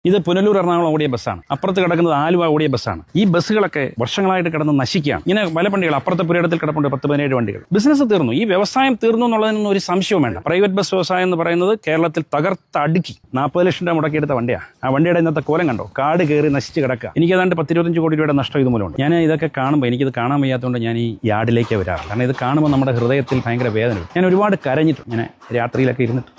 ഇത് പുനലൂർ എറണാകുളം ഓടിയ ബസ്സാണ്. അപ്പുറത്ത് കിടക്കുന്നത് ആലുവ ഓടിയ ബസ്സാണ്. ഈ ബസ്സുകളൊക്കെ വർഷങ്ങളായിട്ട് കിടന്ന് നശിക്കുകയാണ്. ഇങ്ങനെ പല വണ്ടികൾ അപ്പുറത്തെ പുരയിടത്തിൽ കിടപ്പുണ്ട് 10-17 വണ്ടികൾ. ബിസിനസ് തീർന്നു, ഈ വ്യവസായം തീർന്നു എന്നുള്ളതിനൊന്നും ഒരു സംശയവും വേണ്ട. പ്രൈവറ്റ് ബസ് വ്യവസായം എന്ന് പറയുന്നത് കേരളത്തിൽ തകർത്തടുക്കി 40 ലക്ഷം രൂപ മുടക്കിയെടുത്ത വണ്ടിയാണ്. ആ വണ്ടിയുടെ ഇന്നത്തെ കോലം കണ്ടോ, കാട് കയറി നശിച്ച് കിടക്കുക. എനിക്ക് ഏതാണ്ട് 10-25 കോടി രൂപയുടെ നഷ്ടം ഇതുമൂലമുണ്ട്. ഞാൻ ഇതൊക്കെ കാണുമ്പോൾ എനിക്കിത് കാണാൻ വയ്യാത്തതുകൊണ്ട് ഞാൻ ഈ യാർഡിലേക്ക് വരാറ്. കാരണം ഇത് കാണുമ്പോൾ നമ്മുടെ ഹൃദയത്തിൽ ഭയങ്കര വേദന വരും. ഞാൻ ഒരുപാട് കരഞ്ഞിട്ടുണ്ട്. ഞാൻ രാത്രിയിലൊക്കെ ഇരുന്നിട്ട്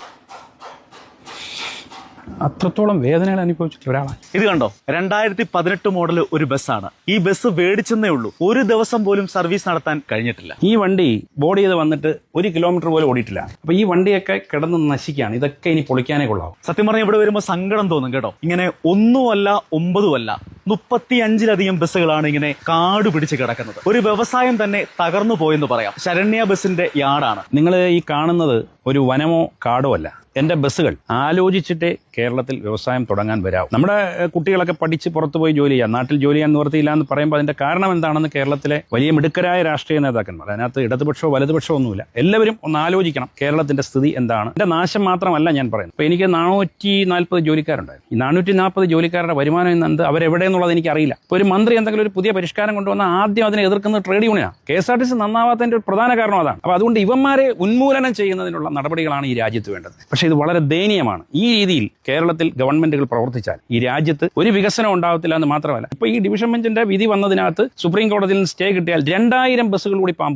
അത്രത്തോളം വേദനകൾ അനുഭവിച്ചിട്ടുള്ള ഒരാളാണ്. ഇത് കണ്ടോ, 2018 മോഡൽ ഒരു ബസ്സാണ്. ഈ ബസ് മേടിച്ചെന്നേ ഉള്ളൂ, ഒരു ദിവസം പോലും സർവീസ് നടത്താൻ കഴിഞ്ഞിട്ടില്ല. ഈ വണ്ടി ബോഡി ചെയ്ത് വന്നിട്ട് 1 കിലോമീറ്റർ പോലും ഓടിയിട്ടില്ല. അപ്പൊ ഈ വണ്ടിയൊക്കെ കിടന്ന് നശിക്കുകയാണ്. ഇതൊക്കെ ഇനി പൊളിക്കാനേ കൊള്ളാവും. സത്യം പറഞ്ഞാൽ ഇവിടെ വരുമ്പോൾ സങ്കടം തോന്നും കേട്ടോ. ഇങ്ങനെ 1 അല്ല 9 അല്ല 35-ലധികം ബസ്സുകളാണ് ഇങ്ങനെ കാട് പിടിച്ച് കിടക്കുന്നത്. ഒരു വ്യവസായം തന്നെ തകർന്നു പോയെന്ന് പറയാം. ശരണ്യ ബസിന്റെ യാർഡാണ്. നിങ്ങൾ ഈ കാണുന്നത് ഒരു വനമോ കാടോ അല്ല. എൻ്റെ ബസ്സുകൾ ആലോചിച്ചിട്ടേ കേരളത്തിൽ വ്യവസായം തുടങ്ങാൻ വരാവും. നമ്മുടെ കുട്ടികളൊക്കെ പഠിച്ച് പുറത്തു പോയി ജോലി ചെയ്യാം. നാട്ടിൽ ജോലി ചെയ്യാൻ നിവർത്തിയില്ല എന്ന് പറയുമ്പോൾ അതിന്റെ കാരണം എന്താണെന്ന് കേരളത്തിലെ വലിയ മിടുക്കരായ രാഷ്ട്രീയ നേതാക്കന്മാർ, അതിനകത്ത് ഇടതുപക്ഷമോ വലതുപക്ഷമോ ഒന്നുമില്ല, എല്ലാവരും ഒന്ന് ആലോചിക്കണം കേരളത്തിന്റെ സ്ഥിതി എന്താണ്. എന്റെ നാശം മാത്രമല്ല ഞാൻ പറയുന്നത്. ഇപ്പൊ എനിക്ക് 440 ജോലിക്കാരുണ്ടായിരുന്നു. ഈ 440 ജോലിക്കാരുടെ വരുമാനം എന്നത് അവരെവിടെയെന്നുള്ളത് എനിക്ക് അറിയില്ല. ഇപ്പോൾ ഒരു മന്ത്രി എന്തെങ്കിലും ഒരു പുതിയ പരിഷ്കാരം കൊണ്ടുവന്നാൽ ആദ്യം അതിനെ എതിർക്കുന്നത് ട്രേഡ് യൂണിയനാണ്. KSRTC നന്നാവാത്തതിന്റെ ഒരു പ്രധാന കാരണം അതാണ്. അപ്പോൾ അതുകൊണ്ട് ഇവന്മാരെ ഉന്മൂലനം ചെയ്യുന്നതിനുള്ള നടപടികളാണ് ഈ രാജ്യത്ത് വേണ്ടത്. പക്ഷേ ഇത് വളരെ ദയനീയമാണ്. ഈ രീതിയിൽ കേരളത്തിൽ ഗവൺമെന്റുകൾ പ്രവർത്തിച്ചാൽ ഈ രാജ്യത്ത് ഒരു വികസനം ഉണ്ടാവത്തില്ല എന്ന് മാത്രമല്ല, ഇപ്പൊ ഈ ഡിവിഷൻ ബെഞ്ചിന്റെ വിധി വന്നതിനകത്ത് സുപ്രീം കോടതിയിൽ നിന്ന് സ്റ്റേ കിട്ടിയാൽ 2000 ബസ്സുകൾ കൂടി പാമ്പ്